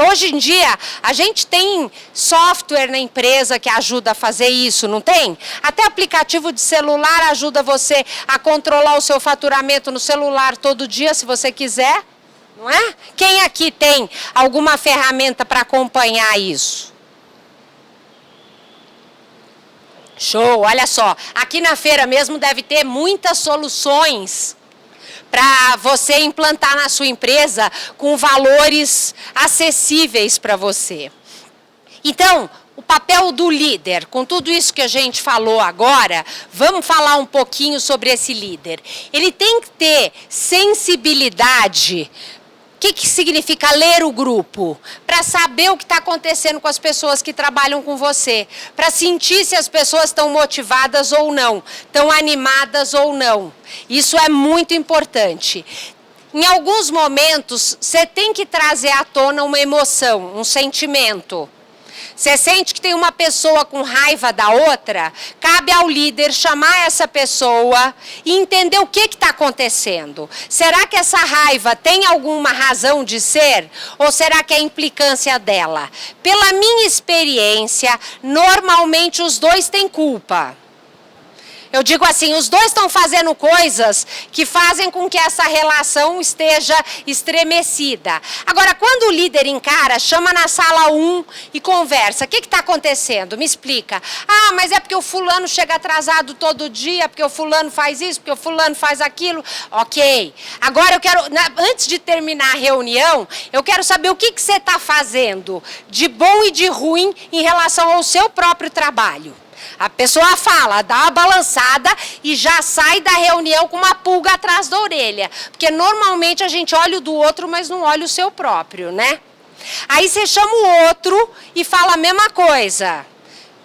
Hoje em dia, a gente tem software na empresa que ajuda a fazer isso, não tem? Até aplicativo de celular ajuda você a controlar o seu faturamento no celular todo dia, se você quiser, não é? Quem aqui tem alguma ferramenta para acompanhar isso? Show, olha só, aqui na feira mesmo deve ter muitas soluções para você implantar na sua empresa com valores acessíveis para você. Então, o papel do líder, com tudo isso que a gente falou agora, vamos falar um pouquinho sobre esse líder. Ele tem que ter sensibilidade. O que significa ler o grupo? Para saber o que está acontecendo com as pessoas que trabalham com você. Para sentir se as pessoas estão motivadas ou não, estão animadas ou não. Isso é muito importante. Em alguns momentos, você tem que trazer à tona uma emoção, um sentimento. Você sente que tem uma pessoa com raiva da outra, cabe ao líder chamar essa pessoa e entender o que está acontecendo. Será que essa raiva tem alguma razão de ser? Ou será que é a implicância dela? Pela minha experiência, normalmente os dois têm culpa. Eu digo assim, os dois estão fazendo coisas que fazem com que essa relação esteja estremecida. Agora, quando o líder encara, chama na sala 1 e conversa. O que está acontecendo? Me explica. Ah, mas é porque o fulano chega atrasado todo dia, porque o fulano faz isso, porque o fulano faz aquilo. Ok. Agora eu quero, antes de terminar a reunião, eu quero saber o que você está fazendo de bom e de ruim em relação ao seu próprio trabalho. A pessoa fala, dá uma balançada e já sai da reunião com uma pulga atrás da orelha. Porque normalmente a gente olha o do outro, mas não olha o seu próprio, né? Aí você chama o outro e fala a mesma coisa.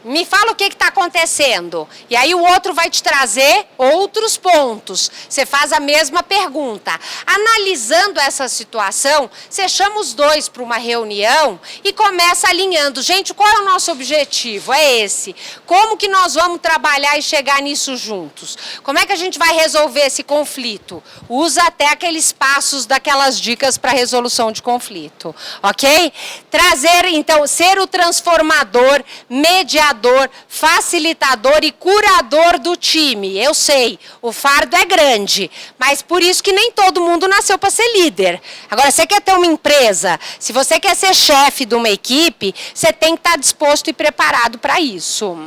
Me fala o que está acontecendo. E aí o outro vai te trazer outros pontos. Você faz a mesma pergunta. Analisando essa situação, você chama os dois para uma reunião e começa alinhando. Gente, qual é o nosso objetivo? É esse. Como que nós vamos trabalhar e chegar nisso juntos? Como é que a gente vai resolver esse conflito? Usa até aqueles passos daquelas dicas para resolução de conflito. Ok? Trazer, então, ser o transformador, mediador, facilitador e curador do time. Eu sei, o fardo é grande, mas por isso que nem todo mundo nasceu para ser líder. Agora, você quer ter uma empresa, se você quer ser chefe de uma equipe, você tem que estar disposto e preparado para isso.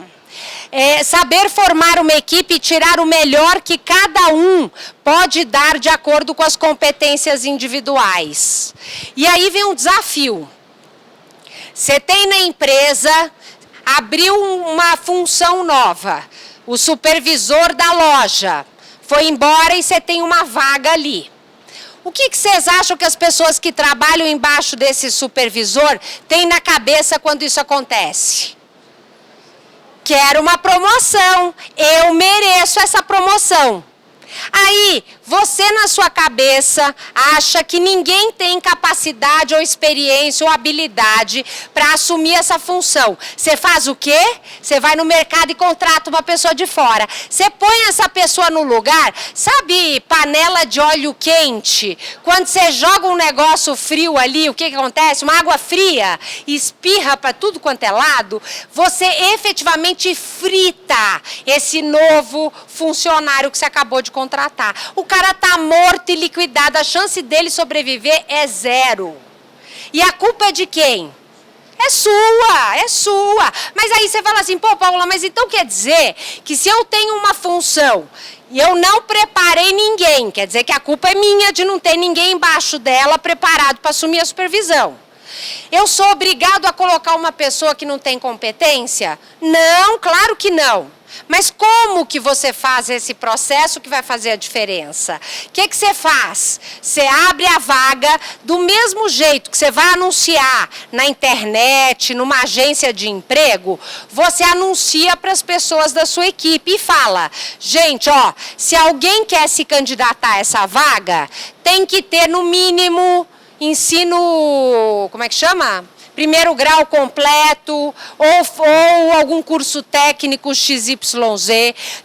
Saber formar uma equipe e tirar o melhor que cada um pode dar de acordo com as competências individuais. E aí vem um desafio. Você tem na empresa, abriu uma função nova, o supervisor da loja foi embora e você tem uma vaga ali. O que vocês acham que as pessoas que trabalham embaixo desse supervisor têm na cabeça quando isso acontece? Quero uma promoção, eu mereço essa promoção. Aí, você na sua cabeça acha que ninguém tem capacidade ou experiência ou habilidade para assumir essa função. Você faz o quê? Você vai no mercado e contrata uma pessoa de fora. Você põe essa pessoa no lugar, sabe panela de óleo quente? Quando você joga um negócio frio ali, o que acontece? Uma água fria, espirra para tudo quanto é lado, você efetivamente frita esse novo funcionário que você acabou de contratar. O cara está morto e liquidado, a chance dele sobreviver é zero. E a culpa é de quem? É sua. Mas aí você fala assim, pô, Paula, mas então quer dizer que se eu tenho uma função e eu não preparei ninguém, quer dizer que a culpa é minha de não ter ninguém embaixo dela preparado para assumir a supervisão. Eu sou obrigado a colocar uma pessoa que não tem competência? Não, claro que não. Mas como que você faz esse processo que vai fazer a diferença? O que você faz? Você abre a vaga do mesmo jeito que você vai anunciar na internet, numa agência de emprego, você anuncia para as pessoas da sua equipe e fala, gente, ó, se alguém quer se candidatar a essa vaga, tem que ter no mínimo ensino, como é que chama? Primeiro grau completo, ou algum curso técnico XYZ,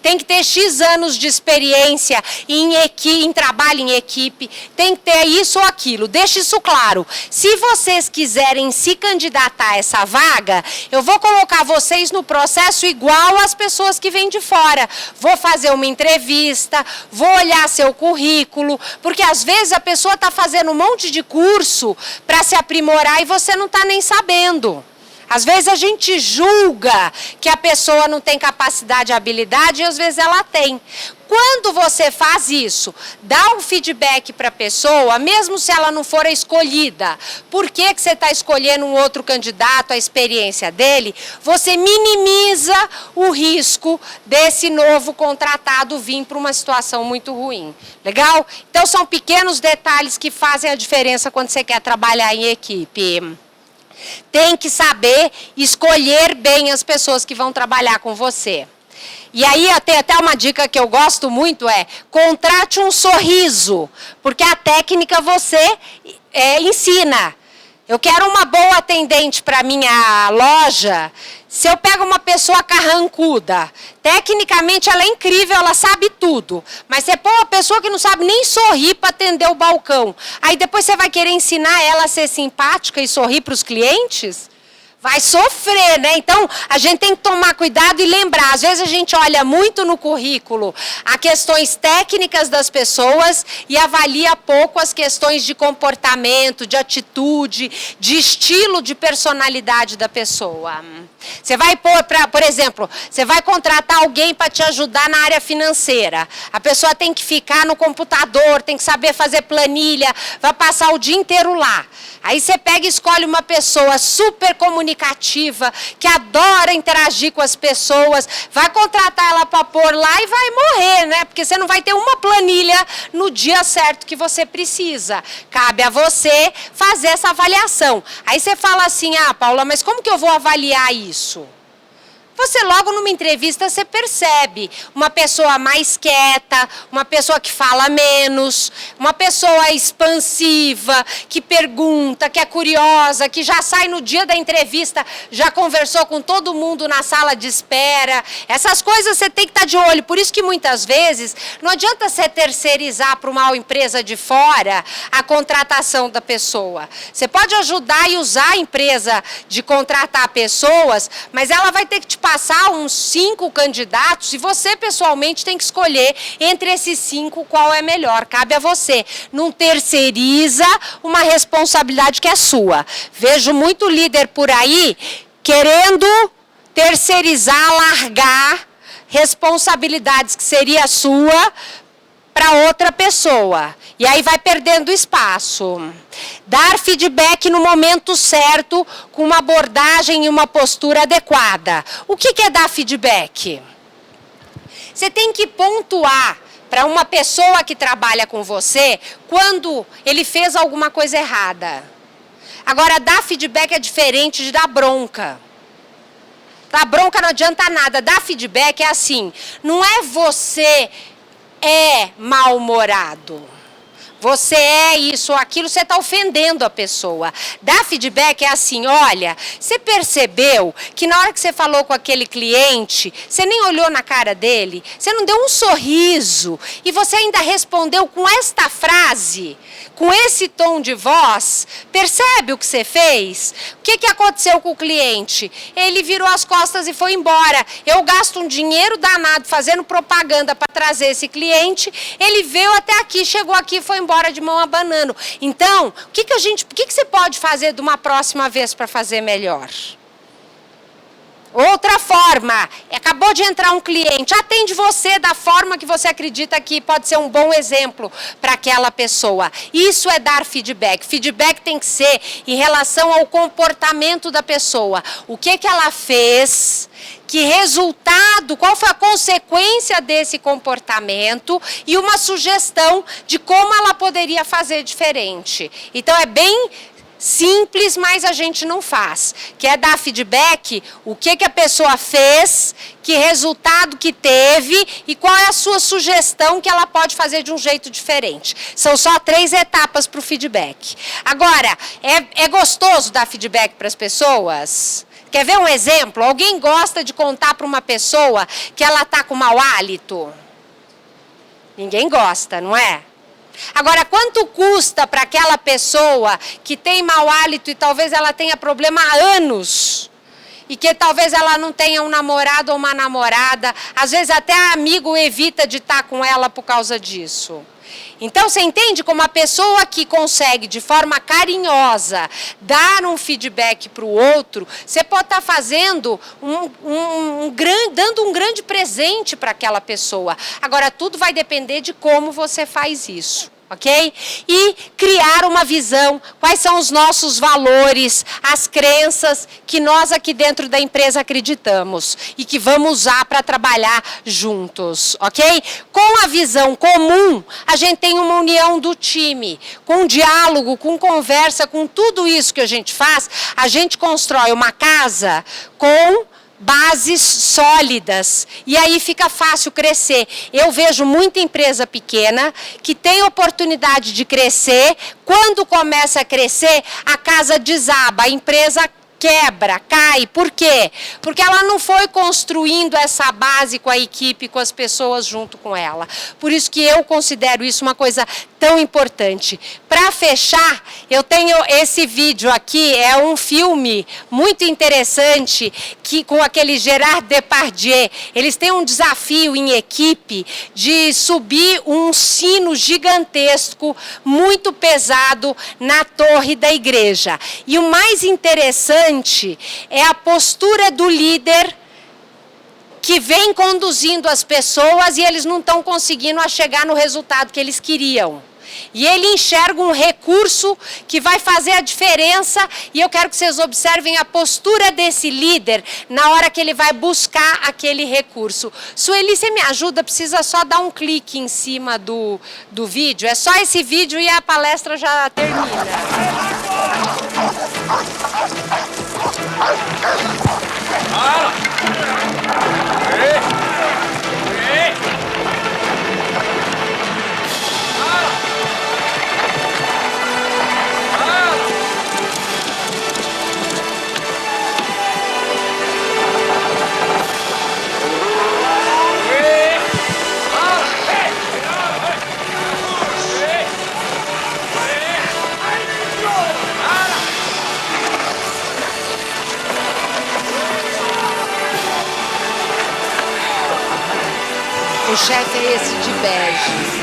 tem que ter X anos de experiência em trabalho em equipe, tem que ter isso ou aquilo, deixe isso claro. Se vocês quiserem se candidatar a essa vaga, eu vou colocar vocês no processo igual às pessoas que vêm de fora. Vou fazer uma entrevista, vou olhar seu currículo, porque às vezes a pessoa está fazendo um monte de curso para se aprimorar e você não está nem sabendo. Às vezes a gente julga que a pessoa não tem capacidade e habilidade e às vezes ela tem. Quando você faz isso, dá um feedback para a pessoa, mesmo se ela não for a escolhida, por que você está escolhendo um outro candidato, a experiência dele, você minimiza o risco desse novo contratado vir para uma situação muito ruim. Legal? Então são pequenos detalhes que fazem a diferença quando você quer trabalhar em equipe. Tem que saber escolher bem as pessoas que vão trabalhar com você. E aí tem até uma dica que eu gosto muito, contrate um sorriso, porque a técnica você ensina. Eu quero uma boa atendente para minha loja. Se eu pego uma pessoa carrancuda, tecnicamente ela é incrível, ela sabe tudo. Mas você põe uma pessoa que não sabe nem sorrir para atender o balcão. Aí depois você vai querer ensinar ela a ser simpática e sorrir para os clientes? Vai sofrer, né? Então, a gente tem que tomar cuidado e lembrar. Às vezes a gente olha muito no currículo a questões técnicas das pessoas e avalia pouco as questões de comportamento, de atitude, de estilo, de personalidade da pessoa. Você vai por exemplo, você vai contratar alguém para te ajudar na área financeira. A pessoa tem que ficar no computador, tem que saber fazer planilha, vai passar o dia inteiro lá. Aí você pega e escolhe uma pessoa super comunicativa, que adora interagir com as pessoas, vai contratar ela para pôr lá e vai morrer, né? Porque você não vai ter uma planilha no dia certo que você precisa. Cabe a você fazer essa avaliação. Aí você fala assim, Paula, mas como que eu vou avaliar isso? você logo numa entrevista você percebe uma pessoa mais quieta, uma pessoa que fala menos, uma pessoa expansiva, que pergunta, que é curiosa, que já sai no dia da entrevista, já conversou com todo mundo na sala de espera. Essas coisas você tem que estar de olho. Por isso que muitas vezes não adianta você terceirizar para uma empresa de fora a contratação da pessoa. Você pode ajudar e usar a empresa de contratar pessoas, mas ela vai ter que te passar uns 5 candidatos e você pessoalmente tem que escolher entre esses 5 qual é melhor. Cabe a você. Não terceiriza uma responsabilidade que é sua. Vejo muito líder por aí querendo terceirizar, largar responsabilidades que seria sua para outra pessoa. E aí vai perdendo espaço. Dar feedback no momento certo, com uma abordagem e uma postura adequada. O que é dar feedback? Você tem que pontuar para uma pessoa que trabalha com você quando ele fez alguma coisa errada. Agora, dar feedback é diferente de dar bronca. Dar bronca não adianta nada. Dar feedback é assim, não é você é mal-humorado. Você é isso ou aquilo, você está ofendendo a pessoa. Dar feedback é assim, olha, você percebeu que na hora que você falou com aquele cliente, você nem olhou na cara dele, você não deu um sorriso e você ainda respondeu com esta frase, com esse tom de voz, percebe o que você fez? O que aconteceu com o cliente? Ele virou as costas e foi embora. Eu gasto um dinheiro danado fazendo propaganda para trazer esse cliente, ele veio até aqui, chegou aqui e foi embora de mão abanando. Então, o que você pode fazer de uma próxima vez para fazer melhor? Outra forma, acabou de entrar um cliente, atende você da forma que você acredita que pode ser um bom exemplo para aquela pessoa. Isso é dar feedback. Feedback tem que ser em relação ao comportamento da pessoa. O que ela fez, que resultado, qual foi a consequência desse comportamento e uma sugestão de como ela poderia fazer diferente. Então é bem simples, mas a gente não faz. Quer dar feedback, o que a pessoa fez, que resultado que teve e qual é a sua sugestão que ela pode fazer de um jeito diferente. São só 3 etapas para o feedback. Agora, é gostoso dar feedback para as pessoas? Quer ver um exemplo? Alguém gosta de contar para uma pessoa que ela está com mau hálito? Ninguém gosta, não é? Agora, quanto custa para aquela pessoa que tem mau hálito e talvez ela tenha problema há anos e que talvez ela não tenha um namorado ou uma namorada, às vezes até amigo evita de estar com ela por causa disso. Então, você entende como a pessoa que consegue, de forma carinhosa, dar um feedback para o outro, você pode estar fazendo dando um grande presente para aquela pessoa. Agora, tudo vai depender de como você faz isso. Ok? E criar uma visão, quais são os nossos valores, as crenças que nós aqui dentro da empresa acreditamos e que vamos usar para trabalhar juntos, ok? Com a visão comum, a gente tem uma união do time, com diálogo, com conversa, com tudo isso que a gente faz, a gente constrói uma casa com bases sólidas e aí fica fácil crescer. Eu vejo muita empresa pequena que tem oportunidade de crescer, quando começa a crescer, a casa desaba, a empresa quebra, cai. Por quê? Porque ela não foi construindo essa base com a equipe, com as pessoas junto com ela. Por isso que eu considero isso uma coisa tão importante. Para fechar, eu tenho esse vídeo aqui, é um filme muito interessante, que com aquele Gerard Depardieu, eles têm um desafio em equipe de subir um sino gigantesco, muito pesado, na torre da igreja. E o mais interessante é a postura do líder que vem conduzindo as pessoas e eles não estão conseguindo chegar no resultado que eles queriam. E ele enxerga um recurso que vai fazer a diferença e eu quero que vocês observem a postura desse líder na hora que ele vai buscar aquele recurso. Sueli, você me ajuda? Precisa só dar um clique em cima do vídeo. É só esse vídeo e a palestra já termina. Para! chefe é esse de bege.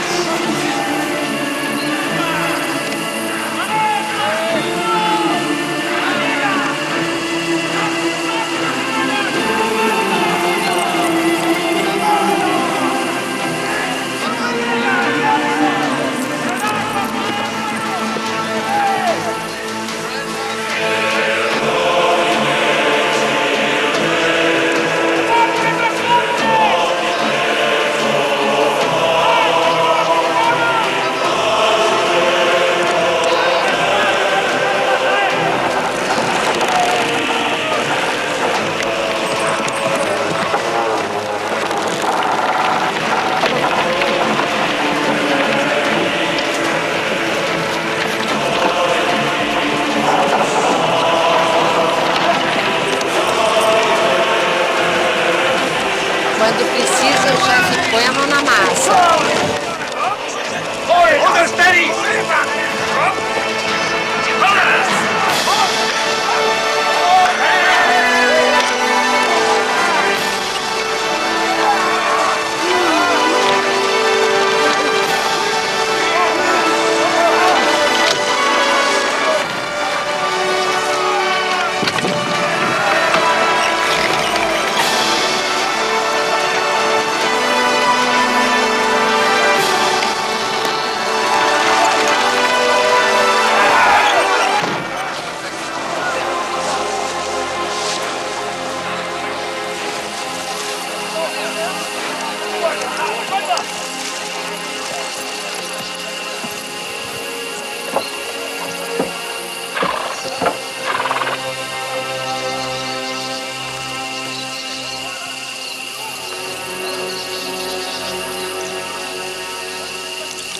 Quando precisa, o chefe põe a mão na massa.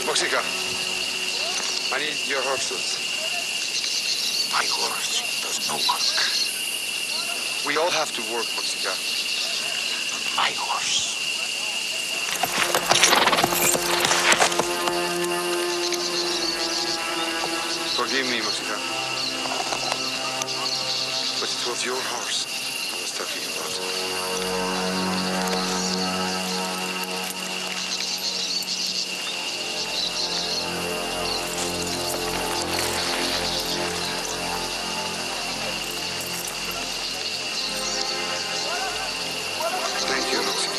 Moxica, I need your horses. My horse does no work. We all have to work, Moxica. My horse. Forgive me, Moxica. But it was your horse I was talking about. Thank you, Moxica.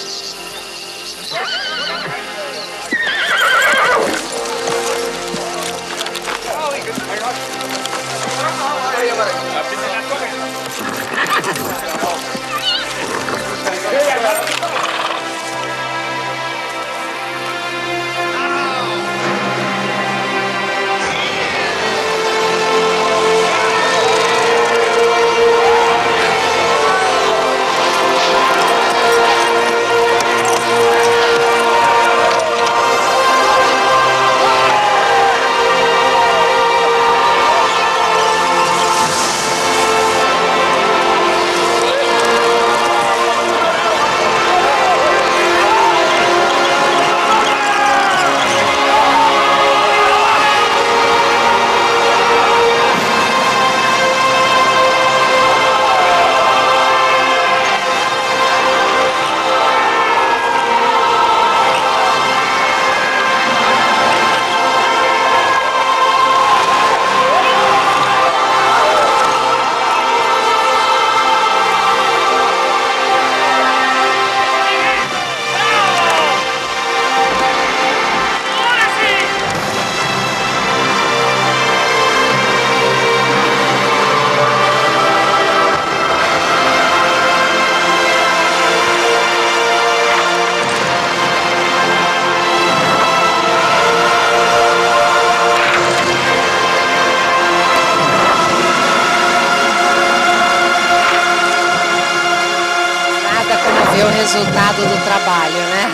Ver o resultado do trabalho, né?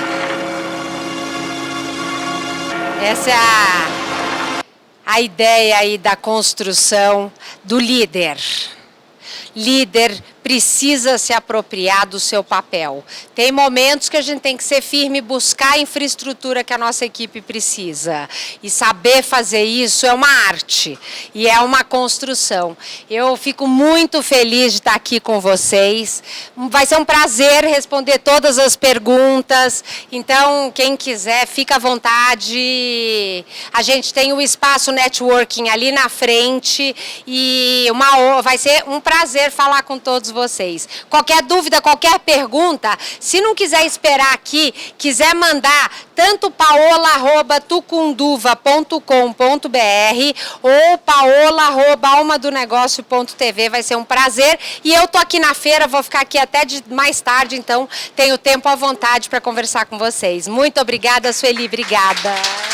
Essa é a ideia aí da construção do líder. Líder precisa se apropriar do seu papel. Tem momentos que a gente tem que ser firme e buscar a infraestrutura que a nossa equipe precisa. E saber fazer isso é uma arte e é uma construção. Eu fico muito feliz de estar aqui com vocês. Vai ser um prazer responder todas as perguntas. Então, quem quiser, fica à vontade. A gente tem o espaço networking ali na frente e vai ser um prazer falar com todos vocês. Qualquer dúvida, qualquer pergunta, se não quiser esperar aqui, quiser mandar tanto paola@tucunduva.com.br ou paola@almadonegócio.tv, vai ser um prazer. E eu tô aqui na feira, vou ficar aqui até mais tarde, então tenho tempo à vontade para conversar com vocês. Muito obrigada, Sueli, obrigada.